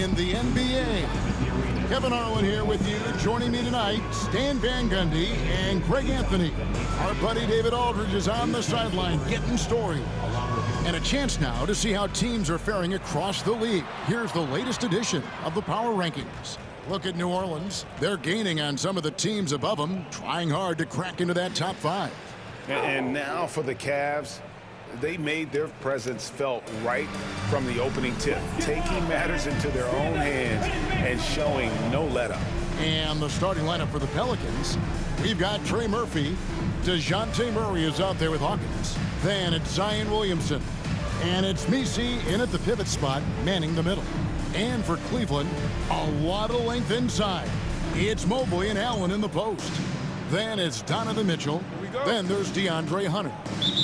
in the NBA. Kevin Harlan here with you. Joining me tonight, Stan Van Gundy and Greg Anthony. Our buddy David Aldridge is on the sideline getting story. And a chance now to see how teams are faring across the league. Here's the latest edition of the Power Rankings. Look at New Orleans. They're gaining on some of the teams above them, trying hard to crack into that top 5. And now for the Cavs. They made their presence felt right from the opening tip, taking matters into their own hands and showing no letup. And the starting lineup for the Pelicans, we've got Trey Murphy. DeJounte Murray is out there with Hawkins. Then it's Zion Williamson. And it's Messi in at the pivot spot, manning the middle. And for Cleveland, a lot of length inside. It's Mobley and Allen in the post. Then it's Donovan Mitchell. Then there's DeAndre Hunter.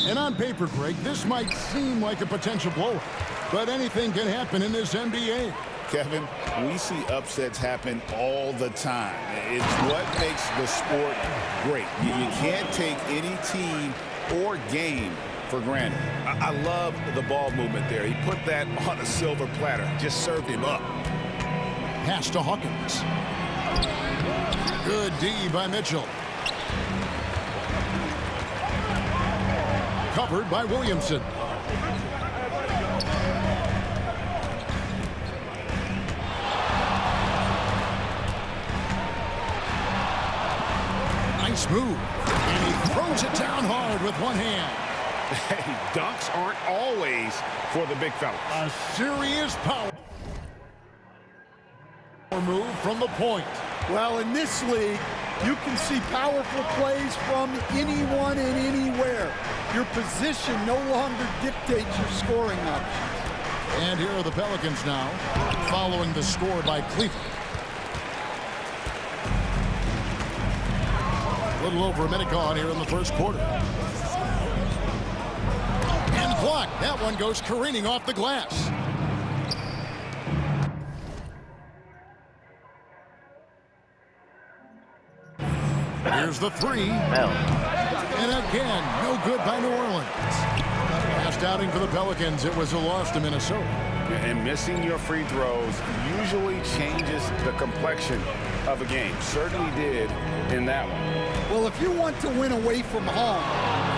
And on paper, Greg, this might seem like a potential blowout, but anything can happen in this NBA. Kevin, we see upsets happen all the time. It's what makes the sport great. You can't take any team or game for granted. I love the ball movement there. He put that on a silver platter, just served him up. Pass to Hawkins. Good D by Mitchell. Covered by Williamson. Nice move. And he throws it down hard with one hand. Hey, dunks aren't always for the big fellas. A serious power move from the point. Well, in this league, you can see powerful plays from anyone and anywhere. Your position no longer dictates your scoring options. And here are the Pelicans now, following the score by Cleveland. A little over a minute gone here in the first quarter. And blocked. That one goes careening off the glass. Here's the three. And again, no good by New Orleans. Last outing for the Pelicans, it was a loss to Minnesota. And missing your free throws usually changes the complexion of a game. Certainly did in that one. Well, if you want to win away from home,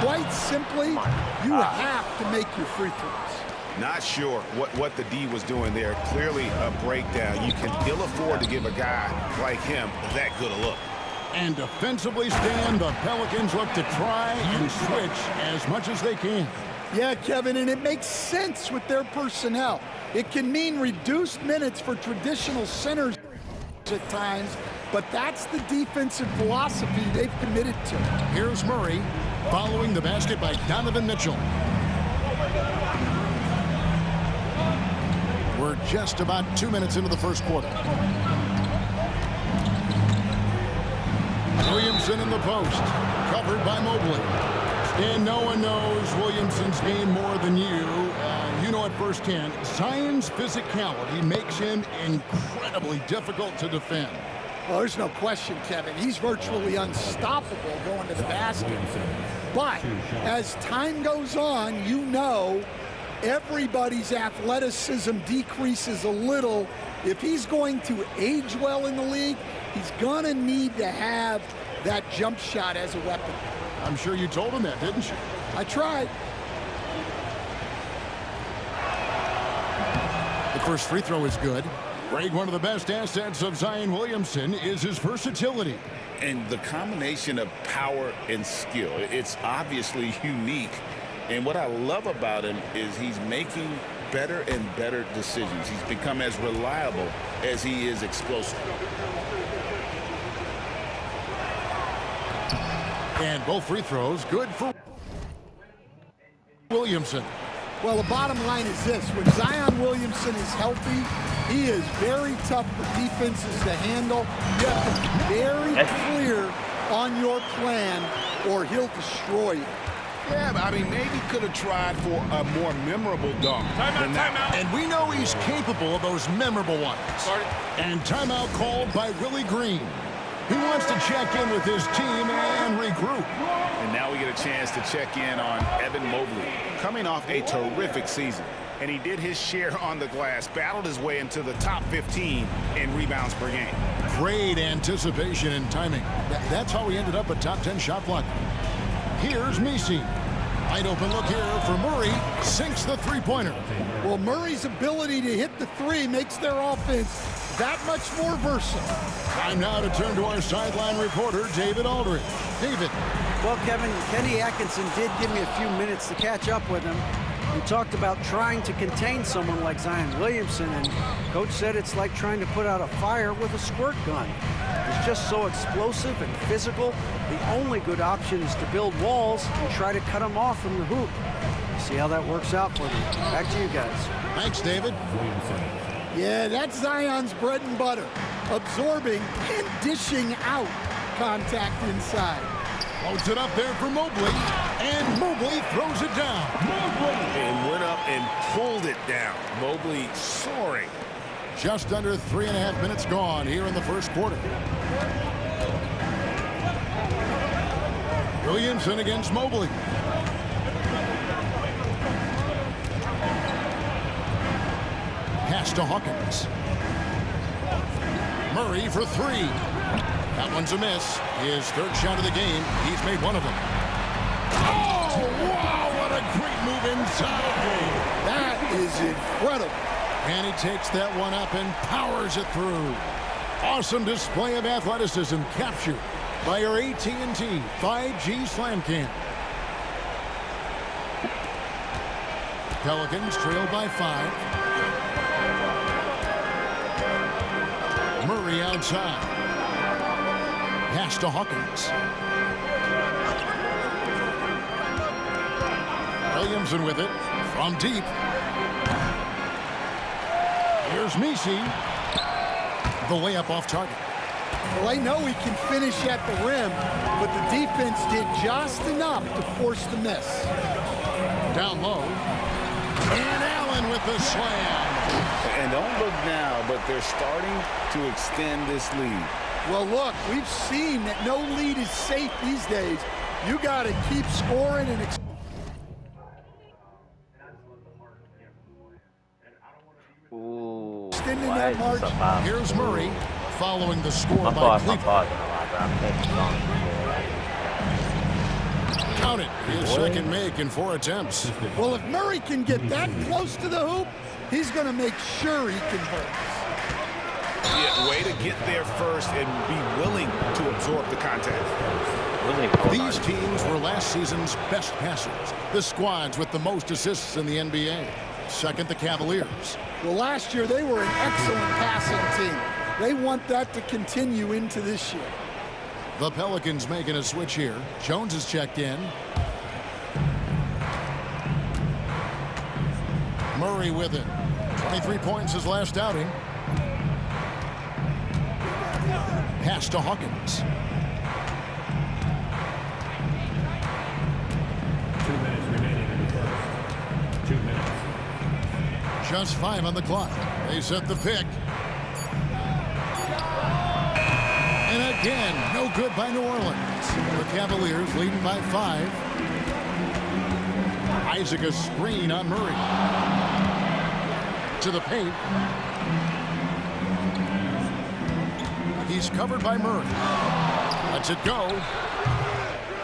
quite simply, you have to make your free throws. Not sure what the D was doing there. Clearly a breakdown. You can ill afford to give a guy like him that good a look. And defensively, Stan, the Pelicans look to try and switch as much as they can. Yeah, Kevin, and it makes sense with their personnel. It can mean reduced minutes for traditional centers at times, but that's the defensive philosophy they've committed to. Here's Murray following the basket by Donovan Mitchell. We're just about 2 minutes into the first quarter. Williamson in the post, covered by Mobley. And no one knows Williamson's game more than you. You know it firsthand. Zion's physicality makes him incredibly difficult to defend. Well, there's no question, Kevin. He's virtually unstoppable going to the basket. But as time goes on, you know everybody's athleticism decreases a little. If he's going to age well in the league, he's going to need to have that jump shot as a weapon. I'm sure you told him that, didn't you? I tried. The first free throw is good. Greg, one of the best assets of Zion Williamson is his versatility. And the combination of power and skill, it's obviously unique. And what I love about him is he's making better and better decisions. He's become as reliable as he is explosive. And both free throws good for Williamson. Well, the bottom line is this. When Zion Williamson is healthy, he is very tough for defenses to handle. You have to be very clear on your plan or he'll destroy you. Yeah, but I mean, maybe could have tried for a more memorable dunk. Timeout. And we know he's capable of those memorable ones. And timeout called by Willie Green. He wants to check in with his team and regroup. And now we get a chance to check in on Evan Mobley, coming off a terrific season. and he did his share on the glass, battled his way into the top 15 in rebounds per game. Great anticipation and timing. That's how he ended up a top 10 shot blocker. Here's Misi. Wide open look here for Murray. Sinks the three-pointer. Well, Murray's ability to hit the three makes their offense that much more versatile. Time now to turn to our sideline reporter, David Aldridge. David. Well, Kevin, Kenny Atkinson did give me a few minutes to catch up with him. We talked about trying to contain someone like Zion Williamson, and Coach said it's like trying to put out a fire with a squirt gun. He's just so explosive and physical. The only good option is to build walls and try to cut him off from the hoop. See how that works out for them. Back to you guys. Thanks, David. Yeah, that's Zion's bread and butter. Absorbing and dishing out contact inside. Floats it up there for Mobley, and Mobley throws it down. Mobley! And went up and pulled it down. Mobley soaring. Just under 3.5 minutes gone here in the first quarter. Williamson against Mobley. Pass to Hawkins. Murray for three. That one's a miss. His third shot of the game. He's made one of them. Oh, wow, what a great move inside. That is incredible. And he takes that one up and powers it through. Awesome display of athleticism captured by our AT&T 5G Slam Cam. Pelicans trail by 5. Murray outside. Pass to Hawkins. Williamson with it from deep. Here's Misi. The layup off target. Well, I know he can finish at the rim, but the defense did just enough to force the miss. Down low. And Allen with the slam. And don't look now, but they're starting to extend this lead. Well, look, we've seen that no lead is safe these days. You got to keep scoring and extending that margin. Here's Murray following the score by Cleveland. Count it. His second make in 4 attempts. Well, if Murray can get that close to the hoop, he's going to make sure he converts. Yeah, way to get there first and be willing to absorb the contact. These teams were last season's best passers. The squads with the most assists in the NBA. Second, the Cavaliers. Well, last year they were an excellent passing team. They want that to continue into this year. The Pelicans making a switch here. Jones is checked in. Murray with it. 23 points his last outing. Pass to Hawkins. 2 minutes remaining in the first. 2 minutes. Just 5 on the clock. They set the pick. And again, no good by New Orleans. The Cavaliers leading by 5. Isaac a screen on Murray. To the paint. He's covered by Murray. Lets it go.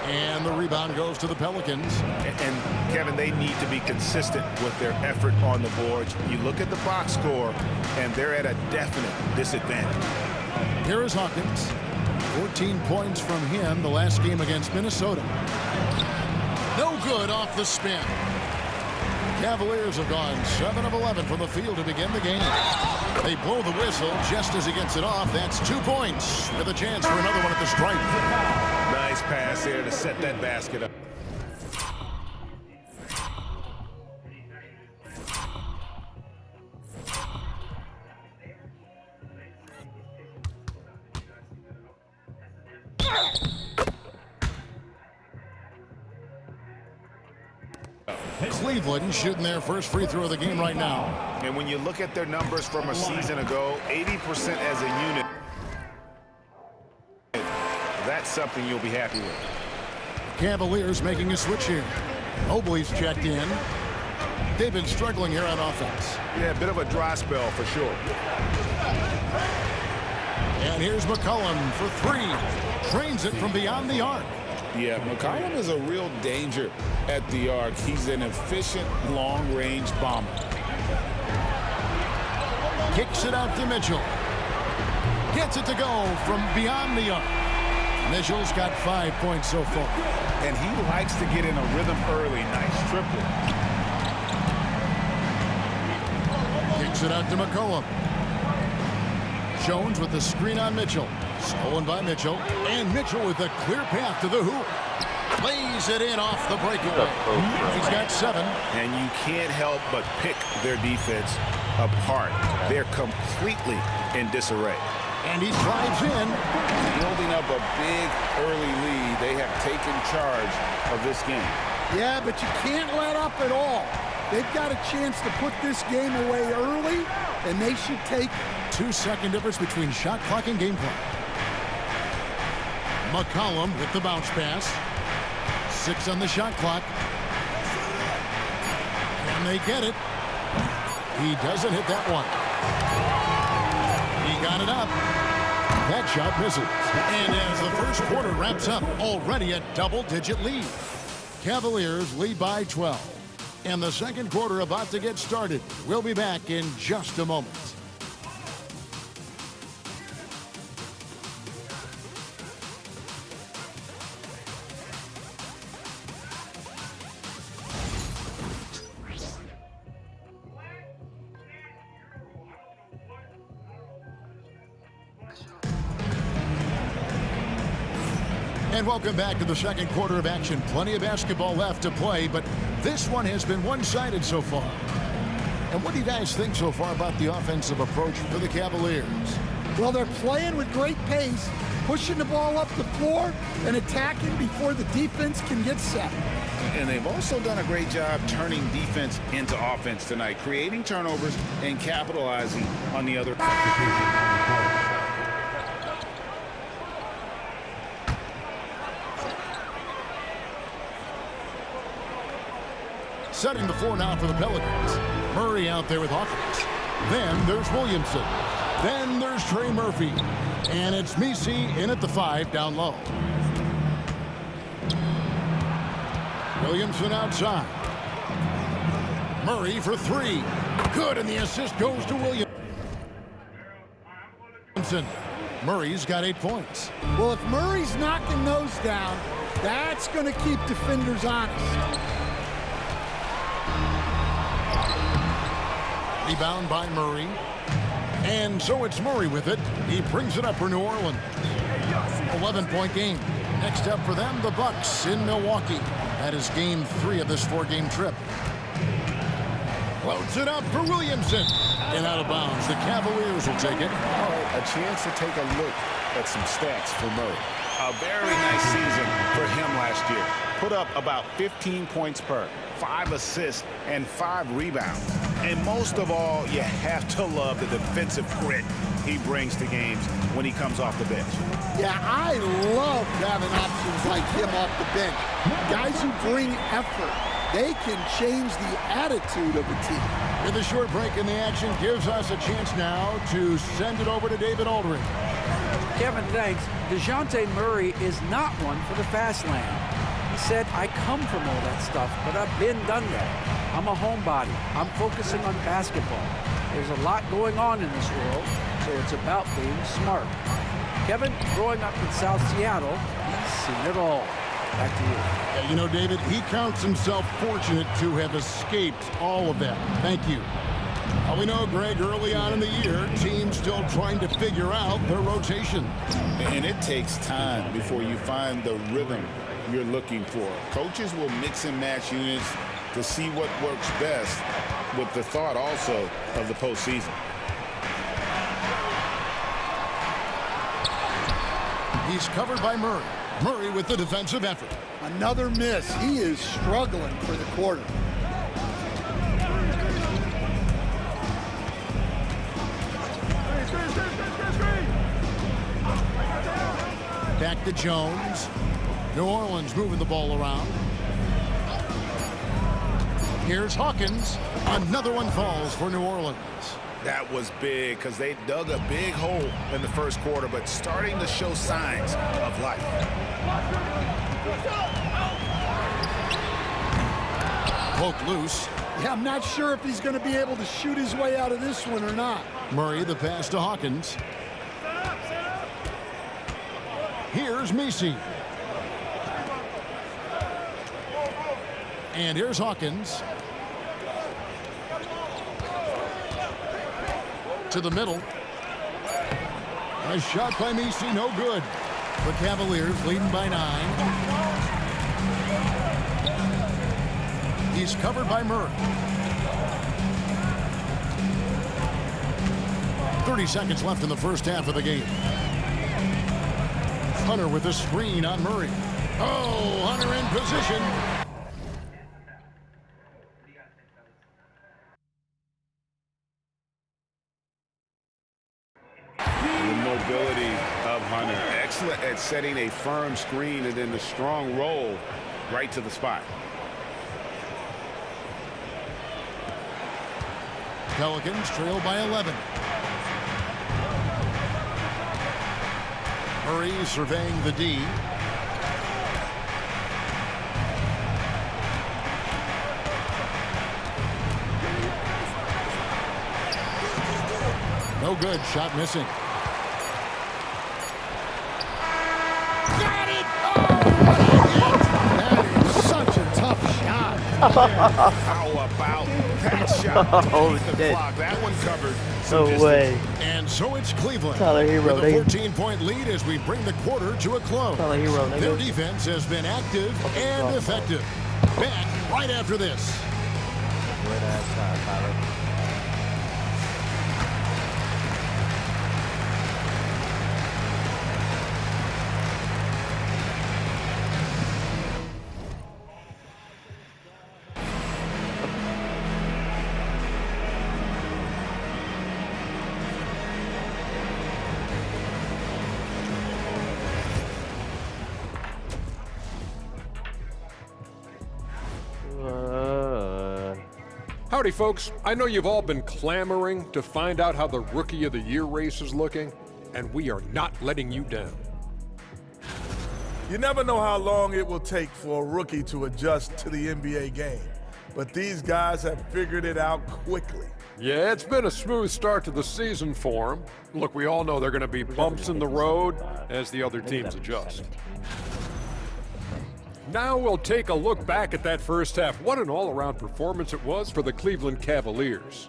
And the rebound goes to the Pelicans. And Kevin, they need to be consistent with their effort on the boards. You look at the box score, and they're at a definite disadvantage. Here is Hawkins. 14 points from him the last game against Minnesota. No good off the spin. Cavaliers have gone 7 of 11 from the field to begin the game. They blow the whistle just as he gets it off. That's 2 points with a chance for another one at the stripe. Nice pass there to set that basket up. Cleveland shooting their first free throw of the game right now. And when you look at their numbers from a season ago, 80% as a unit, that's something you'll be happy with. Cavaliers making a switch here. Mobley's checked in. they've been struggling here on offense. Yeah, a bit of a dry spell for sure. And here's McCollum for three. Trains it from beyond the arc. Yeah, McCollum is a real danger at the arc. He's an efficient long-range bomber. Kicks it out to Mitchell. Gets it to go from beyond the arc. Mitchell's got 5 points so far. And he likes to get in a rhythm early. Nice triple. Kicks it out to McCollum. Jones with the screen on Mitchell. Stolen by Mitchell. And Mitchell with a clear path to the hoop. Plays it in off the breakaway. He's got 7. And you can't help but pick their defense apart. They're completely in disarray. And he drives in. Building up a big early lead. They have taken charge of this game. Yeah, but you can't let up at all. They've got a chance to put this game away early, and they should take 2-second difference between shot clock and game clock. McCollum with the bounce pass. 6 on the shot clock. Can they get it? He doesn't hit that one. He got it up. That shot misses. And as the first quarter wraps up, already a double-digit lead. Cavaliers lead by 12. And the second quarter about to get started. We'll be back in just a moment. And welcome back to the second quarter of action. Plenty of basketball left to play, but this one has been one-sided so far. And what do you guys think so far about the offensive approach for the Cavaliers? Well, they're playing with great pace, pushing the ball up the floor and attacking before the defense can get set. And they've also done a great job turning defense into offense tonight, creating turnovers and capitalizing on the other. Setting the floor now for the Pelicans. Murray out there with Hawkins. Then there's Williamson. Then there's Trey Murphy. And it's Messi in at the 5 down low. Williamson outside. Murray for 3. Good, and the assist goes to Williamson. Murray's got 8 points. Well, if Murray's knocking those down, that's going to keep defenders honest. Rebound by Murray. And so it's Murray with it. He brings it up for New Orleans. 11-point game. Next up for them, the Bucks in Milwaukee. That is game 3 of this 4-game trip. Floats it up for Williamson. And out of bounds. The Cavaliers will take it. All right, a chance to take a look at some stats for Murray. A very nice season for him last year. Put up about 15 points per, 5 assists, and 5 rebounds. And most of all, you have to love the defensive grit he brings to games when he comes off the bench. Yeah, I love having options like him off the bench. Guys who bring effort. They can change the attitude of the team. With a short break in the action gives us a chance now to send it over to David Aldridge. Kevin, thanks. DeJounte Murray is not one for the fast lane. He said, I come from all that stuff, but I've been done that. I'm a homebody. I'm focusing on basketball. There's a lot going on in this world, so it's about being smart. Kevin, growing up in South Seattle, he's seen it all. Back to you. Yeah, you know, David, he counts himself fortunate to have escaped all of that. Thank you. We know, Greg, early on in the year, teams still trying to figure out their rotation. And it takes time before you find the rhythm you're looking for. Coaches will mix and match units to see what works best, with the thought also of the postseason. He's covered by Murray. Murray with the defensive effort. Another miss. He is struggling for the quarter. Back to Jones. New Orleans moving the ball around. Here's Hawkins. Another one falls for New Orleans. That was big because they dug a big hole in the first quarter, but starting to show signs of life. Poke loose. Yeah, I'm not sure if he's going to be able to shoot his way out of this one or not. Murray the pass to Hawkins. Here's Messi. And here's Hawkins. To the middle. A shot by Messi, no good. The Cavaliers leading by 9. He's covered by Murray. 30 seconds left in the first half of the game. Hunter with a screen on Murray. Oh, Hunter in position. The mobility of Hunter. Excellent at setting a firm screen and then the strong roll right to the spot. Pelicans trail by 11. Murray surveying the D. No good. Shot missing. Got it! Oh, that is such a tough shot. How about that shot? Oh, The shit. clock. That one covered some No distance. way. And so it's Cleveland Tyler Hero, with a nigga. 14-point lead as we bring the quarter to a close. Tyler Hero, nigga. Their defense has been active and effective. Back right after this. Great ass shot, Tyler. Howdy, folks. I know you've all been clamoring to find out how the Rookie of the Year race is looking, and we are not letting you down. You never know how long it will take for a rookie to adjust to the NBA game, but these guys have figured it out quickly. Yeah, it's been a smooth start to the season for them. Look, we all know there are going to be bumps in the road as the other teams adjust. Now we'll take a look back at that first half. What an all-around performance it was for the Cleveland Cavaliers.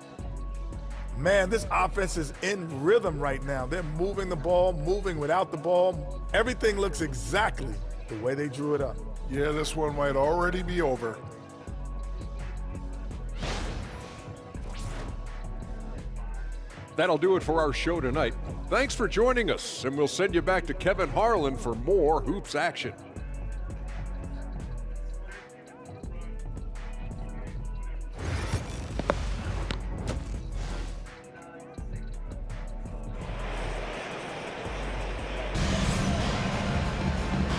Man, this offense is in rhythm right now. They're moving the ball, moving without the ball. Everything looks exactly the way they drew it up. Yeah, this one might already be over. That'll do it for our show tonight. Thanks for joining us, and we'll send you back to Kevin Harlan for more Hoops action.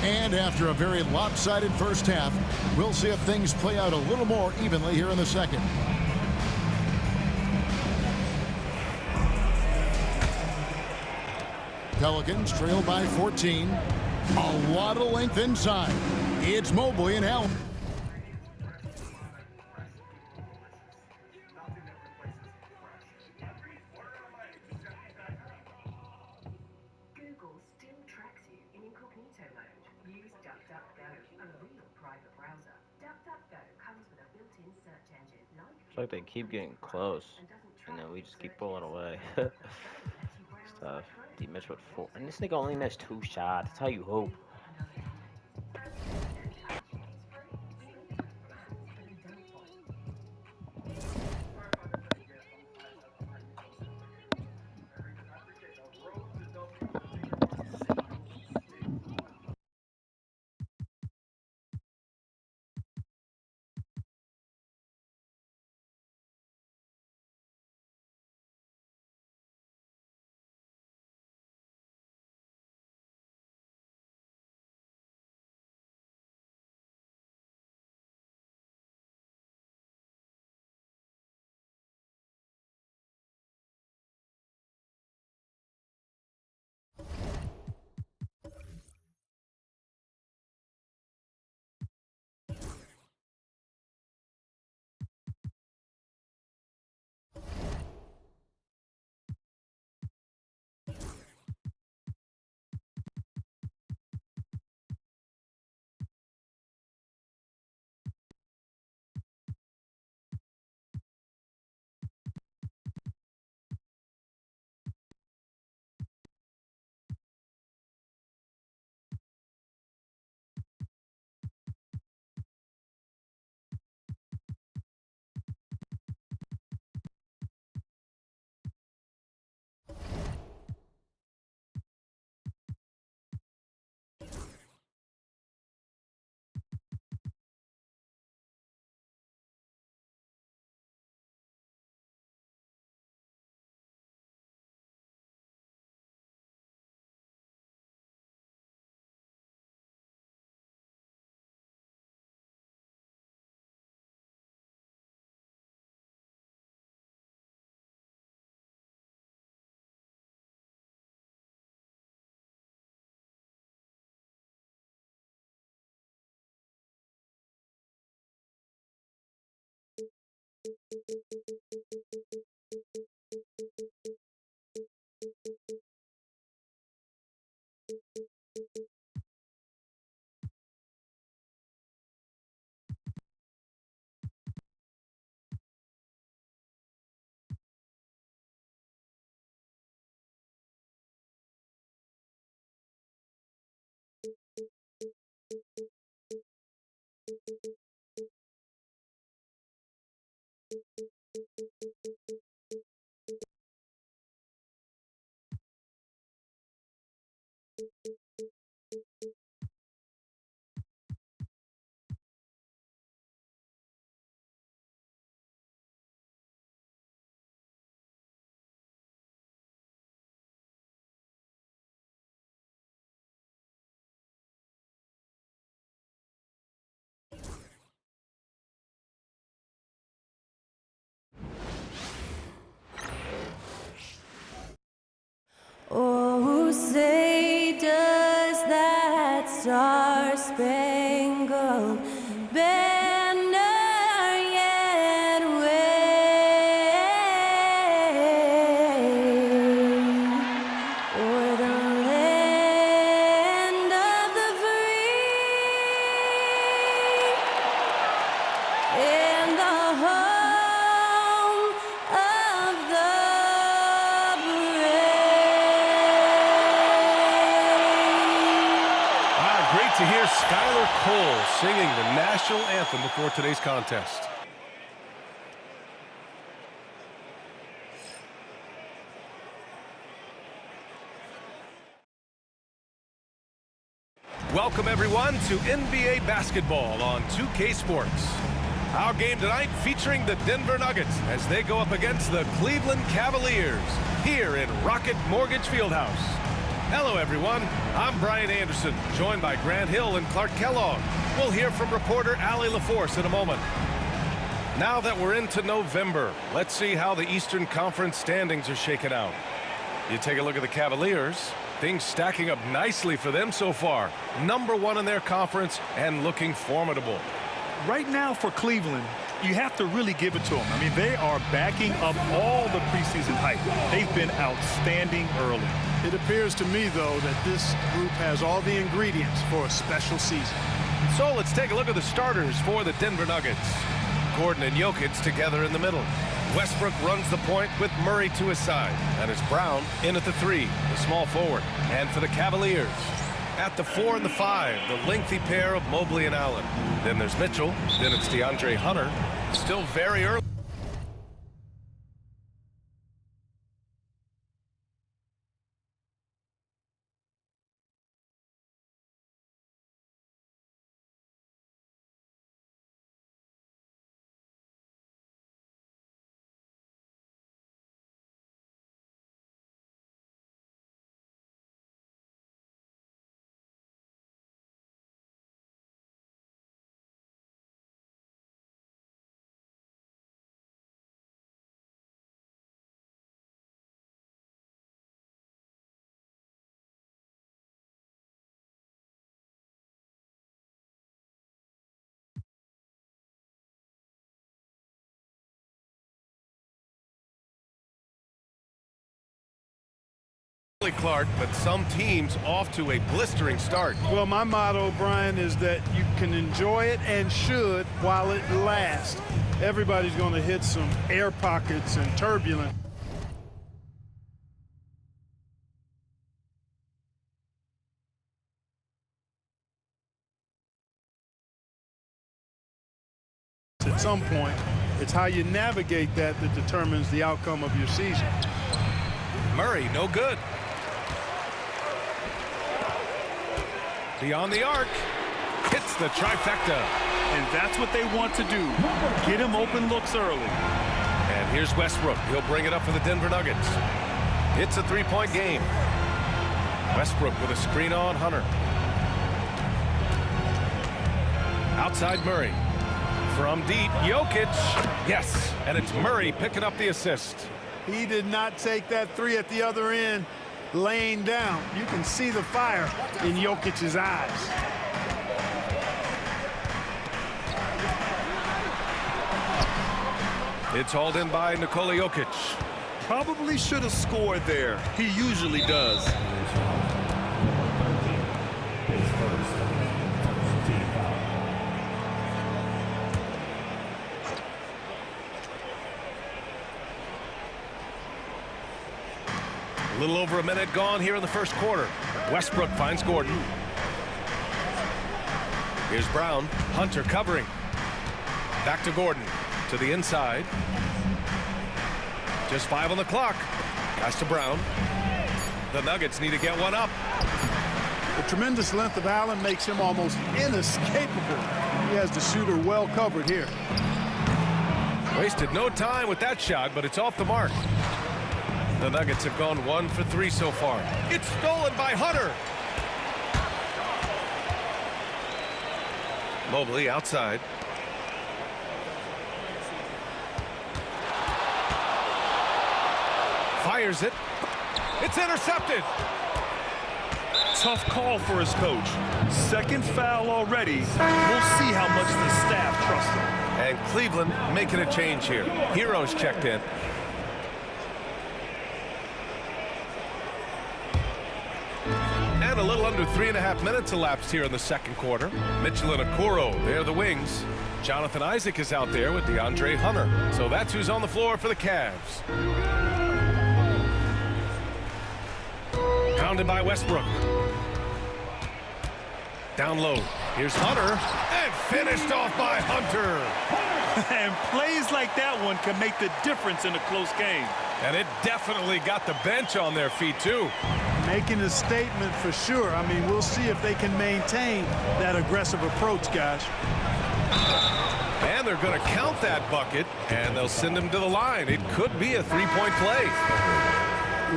And after a very lopsided first half, we'll see if things play out a little more evenly here in the second. Pelicans trail by 14. A lot of length inside. It's Mobley and Allen. Google still tracks you in incognito mode. Use DuckDuckGo, a real private browser. DuckDuckGo comes with a built-in search engine like It's like they keep getting close, and then we just keep pulling away. Stuff. D Mitch with 4, and this nigga only missed 2 shots. That's how you hoop. Oh, say does that star-spangled banner yet wave o'er the land of the free and the home of the Great to hear Skylar Cole singing the national anthem before today's contest. Welcome everyone to NBA basketball on 2K Sports. Our game tonight featuring the Denver Nuggets as they go up against the Cleveland Cavaliers here in Rocket Mortgage Fieldhouse. Hello, everyone. I'm Brian Anderson, joined by Grant Hill and Clark Kellogg. We'll hear from reporter Allie LaForce in a moment. Now that we're into November, let's see how the Eastern Conference standings are shaken out. You take a look at the Cavaliers, things stacking up nicely for them so far. #1 in their conference and looking formidable. Right now for Cleveland, you have to really give it to them. I mean, they are backing up all the preseason hype. They've been outstanding early. It appears to me, though, that this group has all the ingredients for a special season. So let's take a look at the starters for the Denver Nuggets. Gordon and Jokic together in the middle. Westbrook runs the point with Murray to his side. And it's Brown in at the 3, the small forward. And for the Cavaliers, at the 4 and the 5, the lengthy pair of Mobley and Allen. Then there's Mitchell. Then it's DeAndre Hunter. Still very early. Clark, but some teams off to a blistering start. Well, my motto, Brian, is that you can enjoy it and should while it lasts. Everybody's going to hit some air pockets and turbulence. At some point, it's how you navigate that determines the outcome of your season. Murray, no good. Beyond the arc, hits the trifecta. And that's what they want to do. Get him open looks early. And here's Westbrook. He'll bring it up for the Denver Nuggets. It's a 3-point game. Westbrook with a screen on Hunter. Outside Murray. From deep, Jokic. Yes, and it's Murray picking up the assist. He did not take that 3 at the other end, laying down. You can see the fire in Jokic's eyes. It's hauled in by Nikola Jokic. Probably should have scored there. He usually does. A little over a minute gone here in the first quarter. Westbrook finds Gordon. Here's Brown. Hunter covering. Back to Gordon. To the inside. Just 5 on the clock. Pass to Brown. The Nuggets need to get one up. The tremendous length of Allen makes him almost inescapable. He has the shooter well covered here. Wasted no time with that shot, but it's off the mark. The Nuggets have gone 1 for 3 so far. It's stolen by Hunter. Mobley outside. Fires it. It's intercepted. Tough call for his coach. Second foul already. We'll see how much the staff trusts him. And Cleveland making a change here. Hero's checked in. And a little under 3.5 minutes elapsed here in the second quarter. Mitchell and Okoro, they're the wings. Jonathan Isaac is out there with DeAndre Hunter. So that's who's on the floor for the Cavs. Pounded by Westbrook. Down low. Here's Hunter. And finished off by Hunter. And plays like that one can make the difference in a close game. And it definitely got the bench on their feet, too. Making a statement for sure. I mean, we'll see if they can maintain that aggressive approach, guys. And they're going to count that bucket, and they'll send him to the line. It could be a three-point play.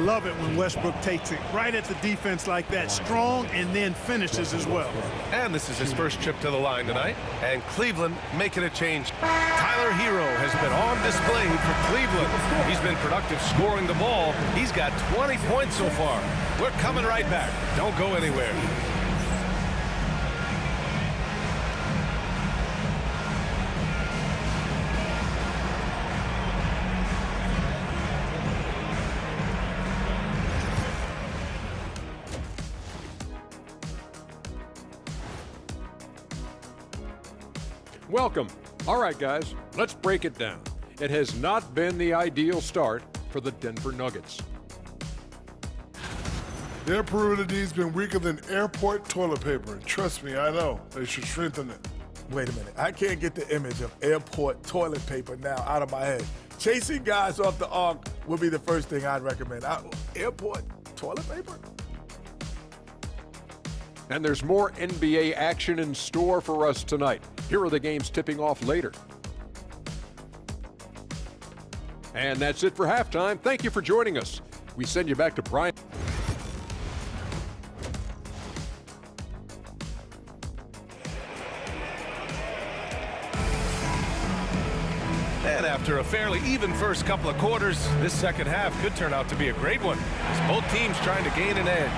Love it when Westbrook takes it right at the defense like that, strong, and then finishes as well. And this is his first trip to the line tonight. And Cleveland making a change. Tyler Hero has been on display for Cleveland. He's been productive scoring the ball. He's got 20 points so far. We're coming right back. Don't go anywhere. Welcome. All right, guys, let's break it down. It has not been the ideal start for the Denver Nuggets. Their perimeter D's been weaker than airport toilet paper. And trust me, I know. They should strengthen it. Wait a minute. I can't get the image of airport toilet paper now out of my head. Chasing guys off the arc would be the first thing I'd recommend. Airport toilet paper? And there's more NBA action in store for us tonight. Here are the games tipping off later. And that's it for halftime. Thank you for joining us. We send you back to Brian. And after a fairly even first couple of quarters, this second half could turn out to be a great one, as both teams trying to gain an edge.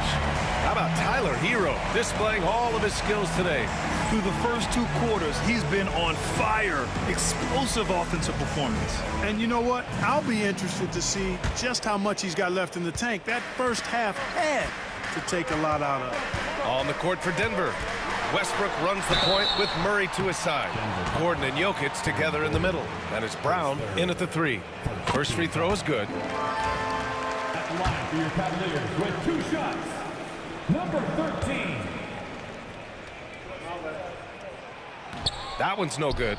How about Tyler Hero displaying all of his skills today? Through the first 2 quarters, he's been on fire. Explosive offensive performance. And you know what? I'll be interested to see just how much he's got left in the tank. That first half had to take a lot out of. On the court for Denver. Westbrook runs the point with Murray to his side. Gordon and Jokic together in the middle. And it's Brown in at the 3. First free throw is good. At the line for your Cavaliers with 2 shots. Number 13. That one's no good.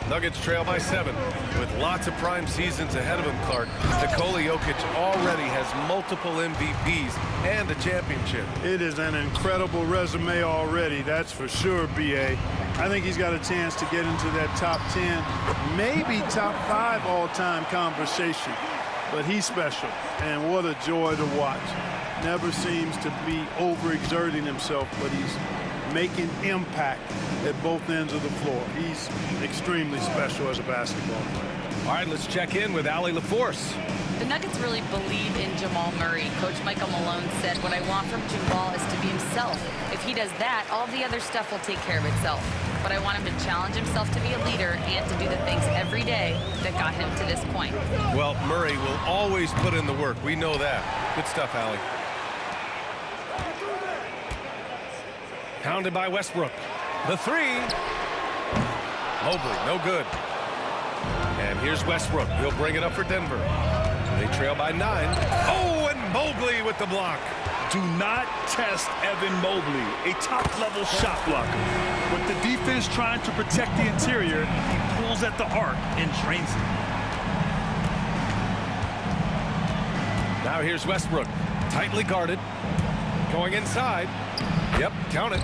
Nuggets trail by 7. With lots of prime seasons ahead of him, Clark, Nikola Jokic already has multiple MVPs and a championship. It is an incredible resume already, that's for sure, B.A. I think he's got a chance to get into that top 10, maybe top 5 all-time conversation. But he's special, and what a joy to watch. Never seems to be overexerting himself, but he's making impact at both ends of the floor. He's extremely special as a basketball player. All right, let's check in with Allie LaForce. The Nuggets fans really believe in Jamal Murray. Coach Michael Malone said, what I want from Jamal is to be himself. If he does that, all the other stuff will take care of itself. But I want him to challenge himself to be a leader and to do the things every day that got him to this point. Well, Murray will always put in the work. We know that. Good stuff, Allie. Pounded by Westbrook. The three. Mobley, no good. And here's Westbrook. He'll bring it up for Denver. They trail by 9. Oh, and Mobley with the block. Do not test Evan Mobley, a top-level shot blocker. With the defense trying to protect the interior, he pulls at the arc and drains it. Now here's Westbrook, tightly guarded, going inside. Yep, count it.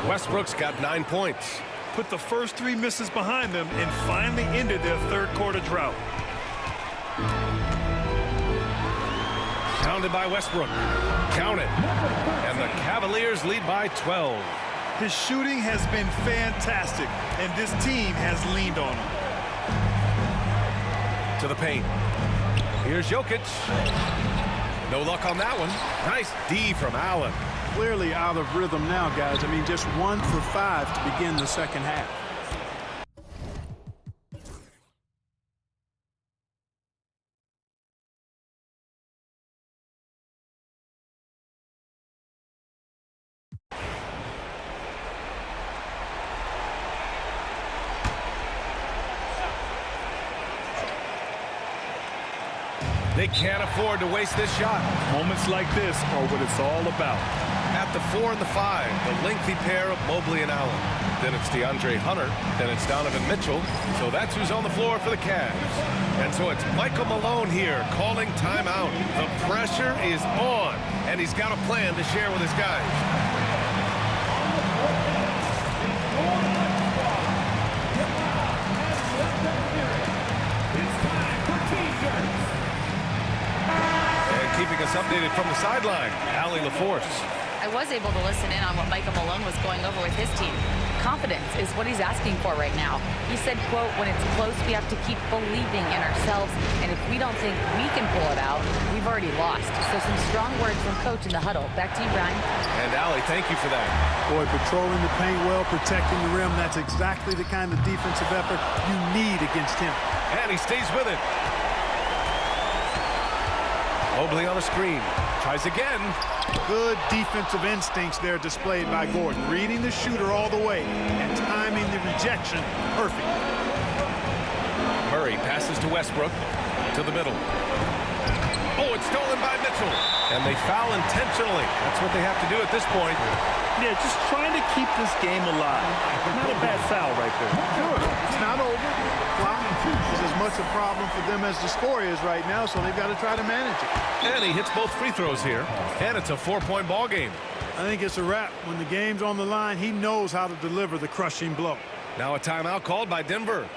Westbrook's got 9 points. Put the first 3 misses behind them and finally ended their third-quarter drought. Pounded by Westbrook. Count it. And the Cavaliers lead by 12. His shooting has been fantastic, and this team has leaned on him. To the paint. Here's Jokic. No luck on that one. Nice D from Allen. Clearly out of rhythm now, guys. I mean, just 1 for 5 to begin the second half. They can't afford to waste this shot. Moments like this are what it's all about. At the 4 and the 5, the lengthy pair of Mobley and Allen. Then it's DeAndre Hunter. Then it's Donovan Mitchell. So that's who's on the floor for the Cavs. And so it's Michael Malone here calling timeout. The pressure is on, and he's got a plan to share with his guys. Keeping us updated from the sideline, Allie LaForce. I was able to listen in on what Michael Malone was going over with his team. Confidence is what he's asking for right now. He said, quote, when it's close, we have to keep believing in ourselves, and if we don't think we can pull it out, we've already lost. So some strong words from Coach in the huddle. Back to you, Brian. And Allie, thank you for that. Boy, patrolling the paint well, protecting the rim, that's exactly the kind of defensive effort you need against him. And he stays with it. Mobley on a screen. Tries again. Good defensive instincts there displayed by Gordon. Reading the shooter all the way and timing the rejection perfect. Murray passes to Westbrook. To the middle. Oh, it's stolen by Mitchell. And they foul intentionally. That's what they have to do at this point. Yeah, just trying to keep this game alive. Not a bad foul right there. Sure, it's not over. Clock is as much a problem for them as the score is right now, so they've got to try to manage it. And he hits both free throws here. And it's a 4-point ball game. I think it's a wrap. When the game's on the line, he knows how to deliver the crushing blow. Now a timeout called by Denver.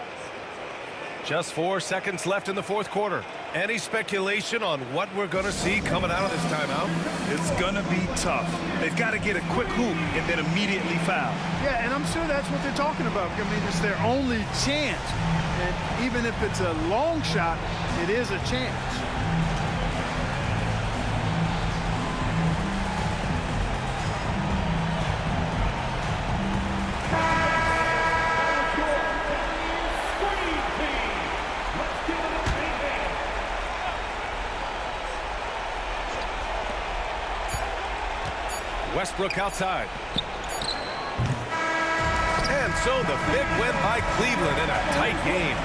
Just 4 seconds left in the fourth quarter. Any speculation on what we're going to see coming out of this timeout? It's going to be tough. They've got to get a quick hoop and then immediately foul. Yeah, and I'm sure that's what they're talking about. I mean, it's their only chance. And even if it's a long shot, it is a chance. Westbrook outside. And so the big win by Cleveland in a tight game.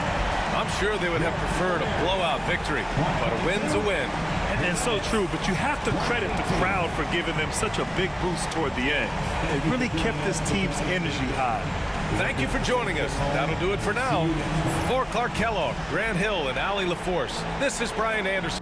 I'm sure they would have preferred a blowout victory, but a win's a win. And so true, but you have to credit the crowd for giving them such a big boost toward the end. It really kept this team's energy high. Thank you for joining us. That'll do it for now. For Clark Kellogg, Grant Hill, and Allie LaForce, this is Brian Anderson.